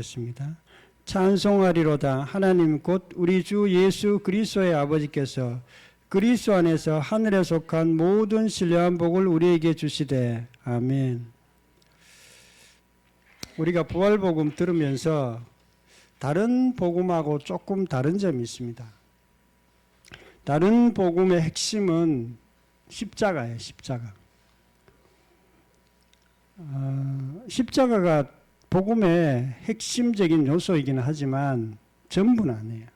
습니다. 찬송하리로다. 하나님 곧 우리 주 예수 그리스도의 아버지께서 그리스도 안에서 하늘에 속한 모든 신령한 복을 우리에게 주시되. 아멘. 우리가 부활복음 들으면서 다른 복음하고 조금 다른 점이 있습니다. 다른 복음의 핵심은 십자가예요. 십자가. 십자가가 복음의 핵심적인 요소이기는 하지만 전부는 아니에요.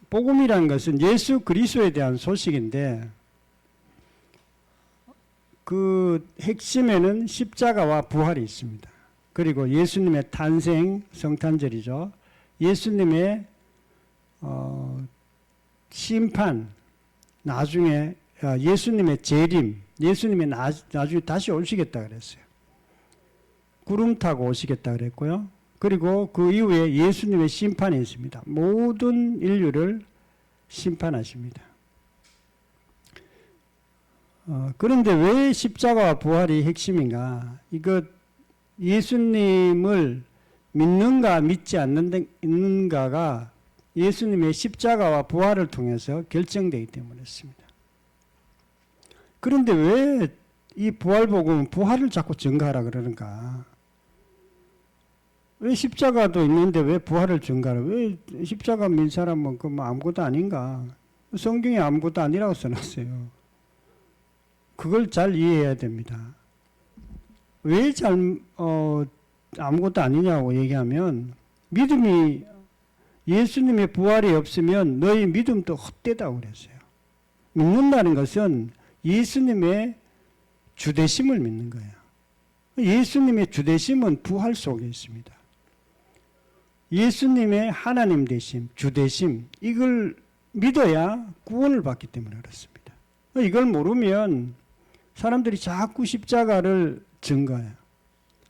복음이라는 것은 예수 그리스도에 대한 소식인데 그 핵심에는 십자가와 부활이 있습니다. 그리고 예수님의 탄생, 성탄절이죠. 예수님의 심판, 나중에 예수님의 재림, 예수님이 나중에 다시 오시겠다 그랬어요. 구름 타고 오시겠다 그랬고요. 그리고 그 이후에 예수님의 심판이 있습니다. 모든 인류를 심판하십니다. 그런데 왜 십자가와 부활이 핵심인가? 이거 예수님을 믿는가 믿지 않는가가 예수님의 십자가와 부활을 통해서 결정되기 때문에 그렇습니다. 그런데 왜 이 부활복음은 부활을 자꾸 증거하라 그러는가? 왜 십자가도 있는데 왜 부활을 증거하라? 왜 십자가 민 사람은 그 뭐 아무것도 아닌가? 성경에 아무것도 아니라고 써놨어요. 그걸 잘 이해해야 됩니다. 왜 아무것도 아니냐고 얘기하면 믿음이 예수님의 부활이 없으면 너희 믿음도 헛되다고 그랬어요. 믿는다는 것은 예수님의 주되심을 믿는 거예요. 예수님의 주되심은 부활 속에 있습니다. 예수님의 하나님 되심, 주되심, 이걸 믿어야 구원을 받기 때문에 그렇습니다. 이걸 모르면 사람들이 자꾸 십자가를 증거해요.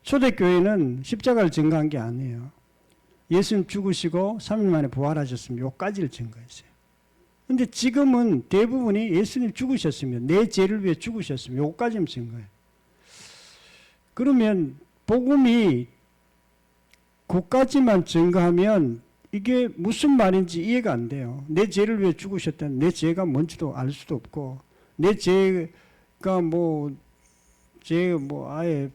초대교회는 십자가를 증거한 게 아니에요. 예수님 죽으시고 3일 만에 부활하셨으면 요까지를 증거했어요. 근데 지금은 대부분이 예수님 죽으셨으면, 내 죄를 위해 죽으셨으면 요까지는 증거해요. 그러면 복음이 그까지만 증거하면 이게 무슨 말인지 이해가 안 돼요. 내 죄를 위해 죽으셨다는 내 죄가 뭔지도 알 수도 없고, 내 죄가 아예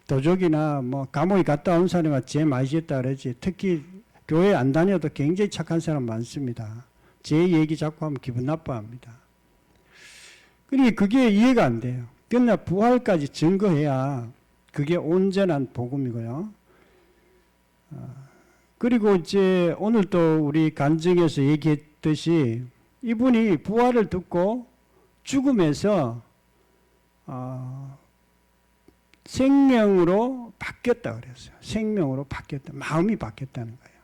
도적이나 감옥에 갔다 온 사람이 죄 많이 지었다 그러지. 특히 교회 안 다녀도 굉장히 착한 사람 많습니다. 제 얘기 자꾸 하면 기분 나빠합니다. 그러니까 그게 이해가 안 돼요. 그러나 부활까지 증거해야 그게 온전한 복음이고요. 그리고 이제 오늘 또 우리 간증에서 얘기했듯이 이분이 부활을 듣고 죽음에서 생명으로 바뀌었다 그랬어요. 생명으로 바뀌었다. 마음이 바뀌었다는 거예요.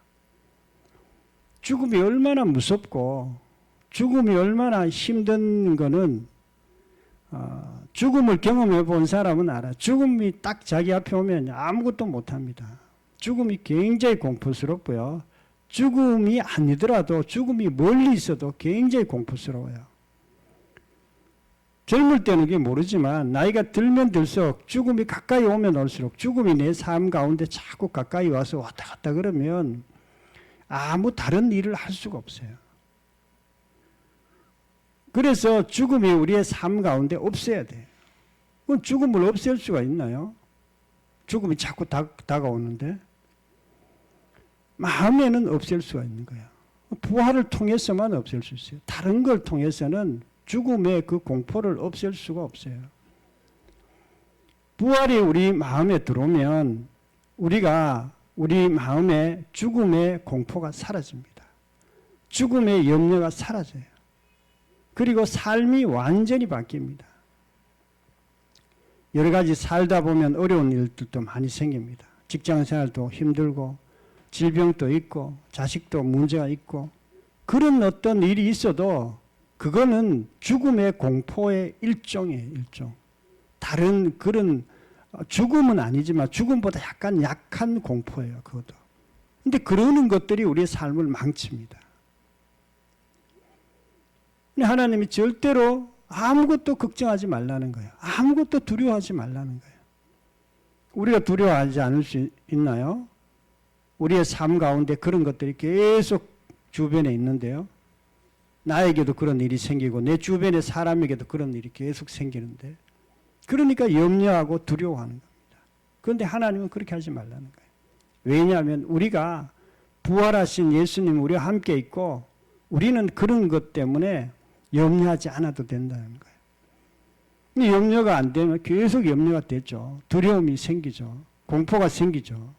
죽음이 얼마나 무섭고 죽음이 얼마나 힘든 거는 죽음을 경험해 본 사람은 알아. 죽음이 딱 자기 앞에 오면 아무것도 못합니다. 죽음이 굉장히 공포스럽고요. 죽음이 아니더라도 죽음이 멀리 있어도 굉장히 공포스러워요. 젊을 때는 그게 모르지만 나이가 들면 들수록 죽음이 가까이 오면 올수록 죽음이 내 삶 가운데 자꾸 가까이 와서 왔다 갔다 그러면 아무 다른 일을 할 수가 없어요. 그래서 죽음이 우리의 삶 가운데 없어야 돼요. 그럼 죽음을 없앨 수가 있나요? 죽음이 자꾸 다가오는데 마음에는 없앨 수가 있는 거예요. 부활을 통해서만 없앨 수 있어요. 다른 걸 통해서는 죽음의 그 공포를 없앨 수가 없어요. 부활이 우리 마음에 들어오면 우리 마음에 죽음의 공포가 사라집니다. 죽음의 염려가 사라져요. 그리고 삶이 완전히 바뀝니다. 여러 가지 살다 보면 어려운 일들도 많이 생깁니다. 직장 생활도 힘들고 질병도 있고 자식도 문제가 있고 그런 어떤 일이 있어도 그거는 죽음의 공포의 일종이에요. 일종. 다른 그런 죽음은 아니지만 죽음보다 약간 약한 공포예요. 그것도. 근데 그러는 것들이 우리의 삶을 망칩니다. 근데 하나님이 절대로 아무것도 걱정하지 말라는 거예요. 아무것도 두려워하지 말라는 거예요. 우리가 두려워하지 않을 수 있나요? 우리의 삶 가운데 그런 것들이 계속 주변에 있는데요. 나에게도 그런 일이 생기고 내 주변의 사람에게도 그런 일이 계속 생기는데, 그러니까 염려하고 두려워하는 겁니다. 그런데 하나님은 그렇게 하지 말라는 거예요. 왜냐하면 우리가 부활하신 예수님 우리와 함께 있고 우리는 그런 것 때문에 염려하지 않아도 된다는 거예요. 근데 염려가 안 되면 계속 염려가 되죠. 두려움이 생기죠. 공포가 생기죠.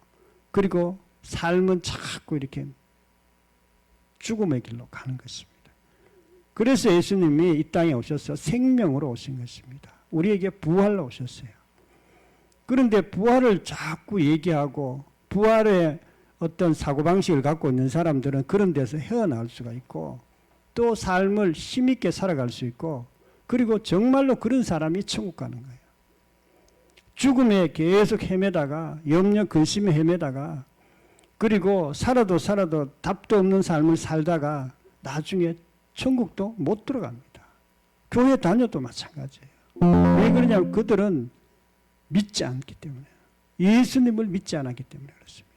그리고 삶은 자꾸 이렇게 죽음의 길로 가는 것입니다. 그래서 예수님이 이 땅에 오셔서 생명으로 오신 것입니다. 우리에게 부활로 오셨어요. 그런데 부활을 자꾸 얘기하고 부활의 어떤 사고방식을 갖고 있는 사람들은 그런 데서 헤어나올 수가 있고 또 삶을 힘있게 살아갈 수 있고, 그리고 정말로 그런 사람이 천국 가는 거예요. 죽음에 계속 헤매다가 염려 근심에 헤매다가 그리고 살아도 답도 없는 삶을 살다가 나중에 천국도 못 들어갑니다. 교회 다녀도 마찬가지예요. 왜 그러냐면 그들은 믿지 않기 때문에, 예수님을 믿지 않았기 때문에 그렇습니다.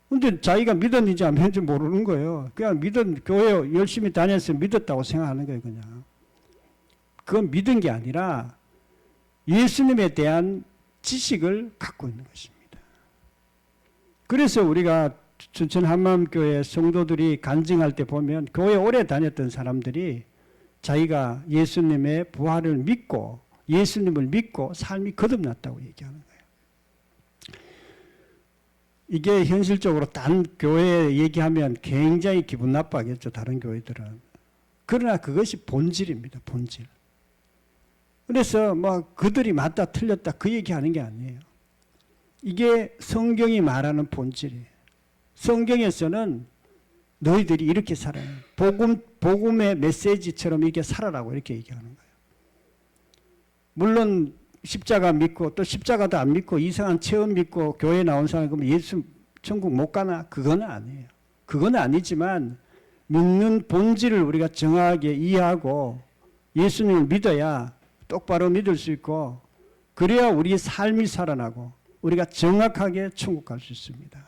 근데 자기가 믿었는지 안 믿었는지 모르는 거예요. 그냥 교회 열심히 다녀서 믿었다고 생각하는 거예요, 그냥. 그건 믿은 게 아니라 예수님에 대한 지식을 갖고 있는 것입니다. 그래서 우리가 춘천 한마음교회 성도들이 간증할 때 보면 교회 오래 다녔던 사람들이 자기가 예수님의 부활을 믿고 예수님을 믿고 삶이 거듭났다고 얘기하는 거예요. 이게 현실적으로 단 교회 얘기하면 굉장히 기분 나빠하겠죠, 다른 교회들은. 그러나 그것이 본질입니다, 본질. 그래서 그들이 맞다 틀렸다 그 얘기하는 게 아니에요. 이게 성경이 말하는 본질이에요. 성경에서는 너희들이 이렇게 살아요. 복음의 메시지처럼 이렇게 살아라고 이렇게 얘기하는 거예요. 물론 십자가 믿고 또 십자가도 안 믿고 이상한 체험 믿고 교회 나온 사람 그러면 예수 천국 못 가나? 그건 아니에요. 그건 아니지만 믿는 본질을 우리가 정확하게 이해하고 예수님을 믿어야 똑바로 믿을 수 있고, 그래야 우리의 삶이 살아나고 우리가 정확하게 천국 갈 수 있습니다.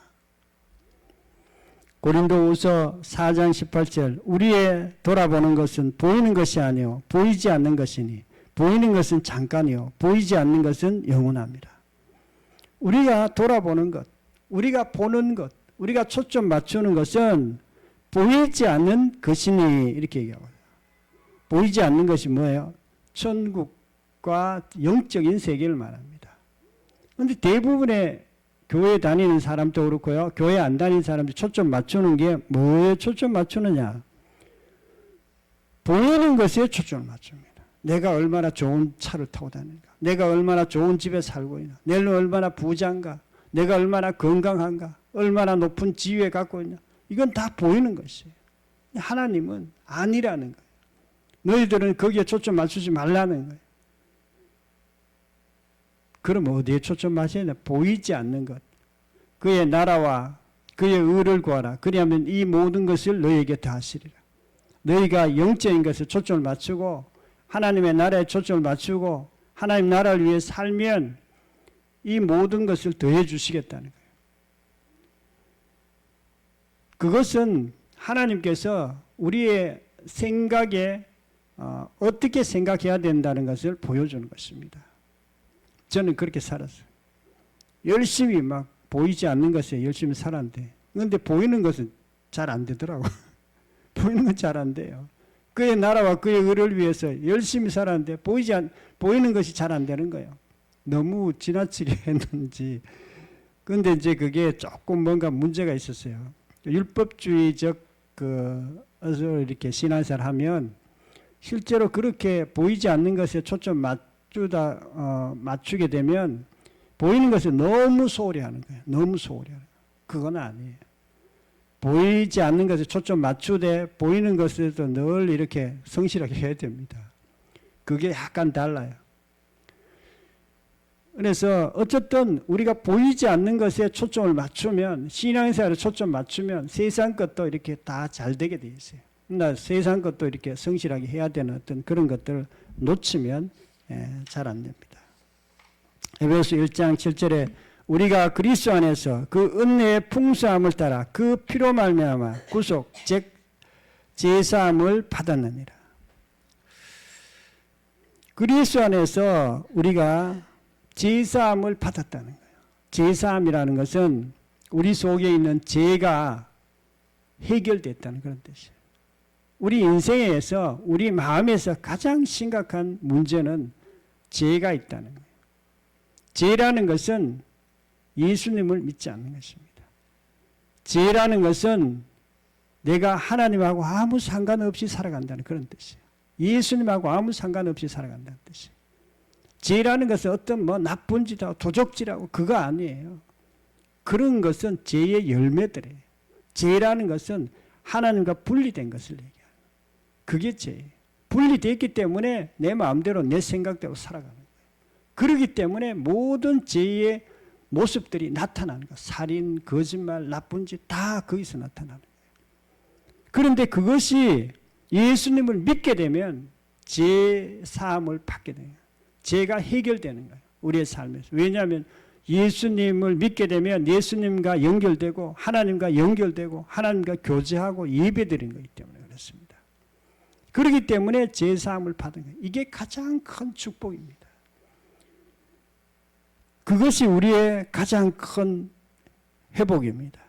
고린도후서 4장 18절 우리의 돌아보는 것은 보이는 것이 아니요 보이지 않는 것이니 보이는 것은 잠깐이요 보이지 않는 것은 영원합니다. 우리가 돌아보는 것, 우리가 보는 것, 우리가 초점 맞추는 것은 보이지 않는 것이니 이렇게 얘기하거든요. 보이지 않는 것이 뭐예요? 천국과 영적인 세계를 말합니다. 그런데 대부분의 교회 다니는 사람도 그렇고요, 교회 안 다니는 사람도 초점 맞추는 게 뭐에 초점 맞추느냐? 보이는 것에 초점을 맞춥니다. 내가 얼마나 좋은 차를 타고 다니는가, 내가 얼마나 좋은 집에 살고 있나, 내가 얼마나 부자인가, 내가 얼마나 건강한가, 얼마나 높은 지위에 갖고 있냐, 이건 다 보이는 것이에요. 하나님은 아니라는 거예요. 너희들은 거기에 초점 맞추지 말라는 거예요. 그럼 어디에 초점 맞춰야 되나? 보이지 않는 것, 그의 나라와 그의 의를 구하라. 그리하면 이 모든 것을 너희에게 다 하시리라. 너희가 영적인 것에 초점을 맞추고 하나님의 나라에 초점을 맞추고 하나님 나라를 위해 살면 이 모든 것을 더해 주시겠다는 거예요. 그것은 하나님께서 우리의 생각에 어떻게 생각해야 된다는 것을 보여주는 것입니다. 저는 그렇게 살았어요. 열심히 보이지 않는 것에 열심히 살았는데, 그런데 보이는 것은 잘 안 되더라고. 보이는 건 잘 안 돼요. 그의 나라와 그의 의를 위해서 열심히 살았는데 보이는 것이 잘 안 되는 거예요. 너무 지나치게 했는지. 그런데 이제 그게 조금 뭔가 문제가 있었어요. 율법주의적 이렇게 신앙생활 하면 실제로 그렇게 보이지 않는 것에 초점 맞추게 되면 보이는 것을 너무 소홀히 하는 거예요. 너무 소홀히 하는 거예요. 그건 아니에요. 보이지 않는 것에 초점 맞추되 보이는 것에도 늘 이렇게 성실하게 해야 됩니다. 그게 약간 달라요. 그래서 어쨌든 우리가 보이지 않는 것에 초점을 맞추면, 신앙생활에 초점 맞추면 세상 것도 이렇게 다 잘 되게 돼 있어요. 그러나 세상 것도 이렇게 성실하게 해야 되는 어떤 그런 것들을 놓치면 잘 안 됩니다. 에베소 1장 7절에 우리가 그리스도 안에서 그 은혜의 풍성함을 따라 그 피로 말미암아 구속 즉 제사함을 받았느니라. 그리스도 안에서 우리가 제사함을 받았다는 거예요. 제사함이라는 것은 우리 속에 있는 죄가 해결됐다는 그런 뜻이에요. 우리 인생에서 우리 마음에서 가장 심각한 문제는 죄가 있다는 거예요. 죄라는 것은 예수님을 믿지 않는 것입니다. 죄라는 것은 내가 하나님하고 아무 상관없이 살아간다는 그런 뜻이에요. 예수님하고 아무 상관없이 살아간다는 뜻이에요. 죄라는 것은 어떤 나쁜 짓하고 도적질하고 그거 아니에요. 그런 것은 죄의 열매들이에요. 죄라는 것은 하나님과 분리된 것을 얘기해요. 그게 죄예요. 분리됐기 때문에 내 마음대로 내 생각대로 살아가는 거예요. 그렇기 때문에 모든 죄의 모습들이 나타나는 거예요. 살인, 거짓말, 나쁜 짓 다 거기서 나타나는 거예요. 그런데 그것이 예수님을 믿게 되면 죄 사함을 받게 돼요. 죄가 해결되는 거예요. 우리의 삶에서. 왜냐하면 예수님을 믿게 되면 예수님과 연결되고 하나님과 연결되고 하나님과 교제하고 예배드리는 거기 때문에 그렇습니다. 그렇기 때문에 죄 사함을 받은 거예요. 이게 가장 큰 축복입니다. 그것이 우리의 가장 큰 회복입니다.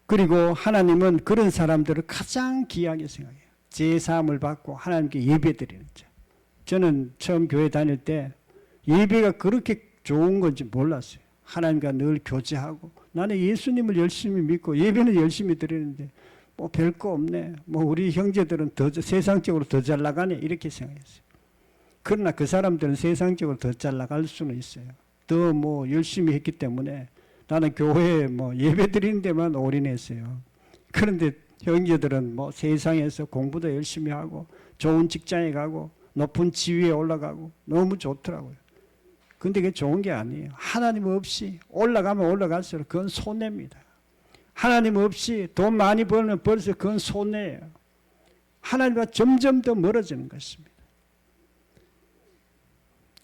그리고 하나님은 그런 사람들을 가장 귀하게 생각해요. 죄 사함을 받고 하나님께 예배드리는 자. 저는 처음 교회 다닐 때 예배가 그렇게 좋은 건지 몰랐어요. 하나님과 늘 교제하고 나는 예수님을 열심히 믿고 예배는 열심히 드리는데 뭐 별거 없네. 뭐 우리 형제들은 더 세상적으로 더 잘 나가네 이렇게 생각했어요. 그러나 그 사람들은 세상적으로 더 잘 나갈 수는 있어요. 더 뭐 열심히 했기 때문에 나는 교회에 뭐 예배 드리는 데만 올인했어요. 그런데 형제들은 뭐 세상에서 공부도 열심히 하고 좋은 직장에 가고 높은 지위에 올라가고 너무 좋더라고요. 근데 그게 좋은 게 아니에요. 하나님 없이 올라가면 올라갈수록 그건 손해입니다. 하나님 없이 돈 많이 벌면 벌수록 그건 손해예요. 하나님과 점점 더 멀어지는 것입니다.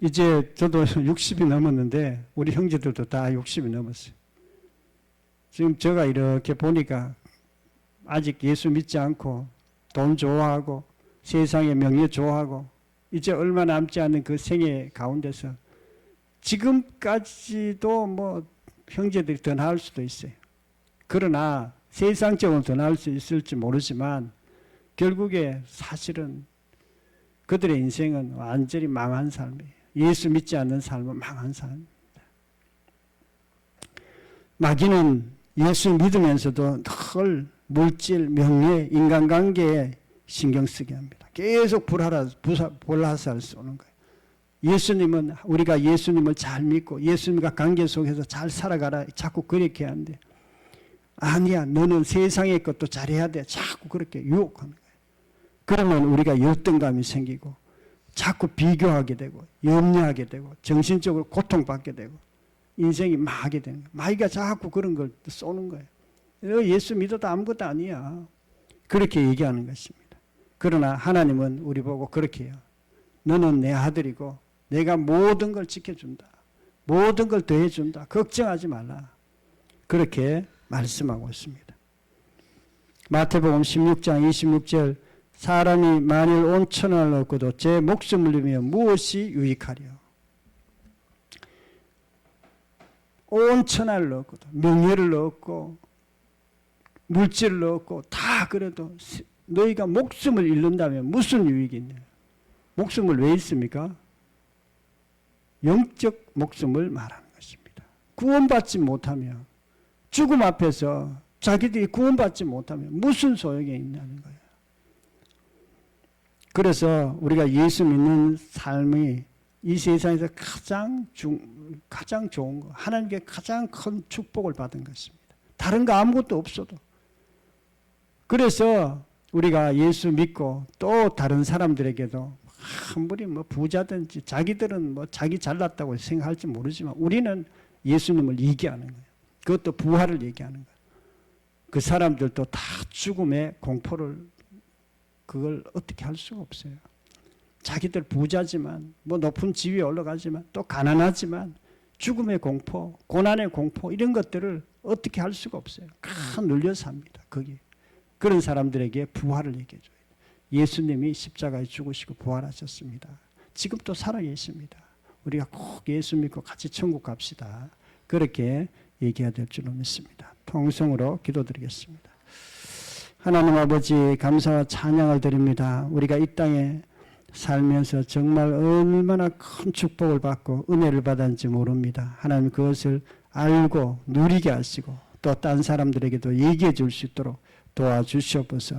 이제 저도 60이 넘었는데 우리 형제들도 다 60이 넘었어요. 지금 제가 이렇게 보니까 아직 예수 믿지 않고 돈 좋아하고 세상의 명예 좋아하고 이제 얼마 남지 않은 그 생애 가운데서 지금까지도 뭐 형제들이 더 나을 수도 있어요. 그러나 세상적으로 더 나을 수 있을지 모르지만 결국에 사실은 그들의 인생은 완전히 망한 삶이에요. 예수 믿지 않는 삶은 망한 삶입니다. 마귀는 예수 믿으면서도 늘 물질, 명예, 인간관계에 신경 쓰게 합니다. 계속 불화살을 쏘는 거예요. 예수님은 우리가 예수님을 잘 믿고 예수님과 관계 속에서 잘 살아가라 자꾸 그렇게 하는데 아니야 너는 세상의 것도 잘해야 돼 자꾸 그렇게 유혹하는 거예요. 그러면 우리가 열등감이 생기고 자꾸 비교하게 되고 염려하게 되고 정신적으로 고통받게 되고 인생이 망하게 되는 거예요. 마귀가 자꾸 그런 걸 쏘는 거예요. 너 예수 믿어도 아무것도 아니야. 그렇게 얘기하는 것입니다. 그러나 하나님은 우리 보고 그렇게 해요. 너는 내 아들이고 내가 모든 걸 지켜준다. 모든 걸 더해준다. 걱정하지 말라. 그렇게 말씀하고 있습니다. 마태복음 16장 26절 사람이 만일 온 천하를 얻고도 제 목숨을 잃으면 무엇이 유익하리요. 온 천하를 얻고도 명예를 얻고 물질을 얻고 다 그래도 너희가 목숨을 잃는다면 무슨 유익이 있냐. 목숨을 왜 잃습니까? 영적 목숨을 말하는 것입니다. 구원받지 못하면 죽음 앞에서 자기들이 구원받지 못하면 무슨 소용이 있냐는 거예요. 그래서 우리가 예수 믿는 삶이 이 세상에서 가장 좋은 거, 하나님께 가장 큰 축복을 받은 것입니다. 다른 거 아무것도 없어도. 그래서 우리가 예수 믿고 또 다른 사람들에게도 아무리 뭐 부자든지 자기들은 뭐 자기 잘났다고 생각할지 모르지만 우리는 예수님을 얘기하는 거예요. 그것도 부활을 얘기하는 거예요. 그 사람들도 다 죽음의 공포를 그걸 어떻게 할 수가 없어요. 자기들 부자지만 뭐 높은 지위에 올라가지만 또 가난하지만 죽음의 공포, 고난의 공포 이런 것들을 어떻게 할 수가 없어요. 다 눌려 삽니다. 거기. 그런 사람들에게 부활을 얘기해 줘요. 예수님이 십자가에 죽으시고 부활하셨습니다. 지금 또 살아계십니다. 우리가 꼭 예수 믿고 같이 천국 갑시다. 그렇게 얘기해야 될 줄로 믿습니다. 통성으로 기도드리겠습니다. 하나님 아버지 감사와 찬양을 드립니다. 우리가 이 땅에 살면서 정말 얼마나 큰 축복을 받고 은혜를 받았는지 모릅니다. 하나님 그것을 알고 누리게 하시고 또 딴 사람들에게도 얘기해 줄 수 있도록 도와주시옵소서.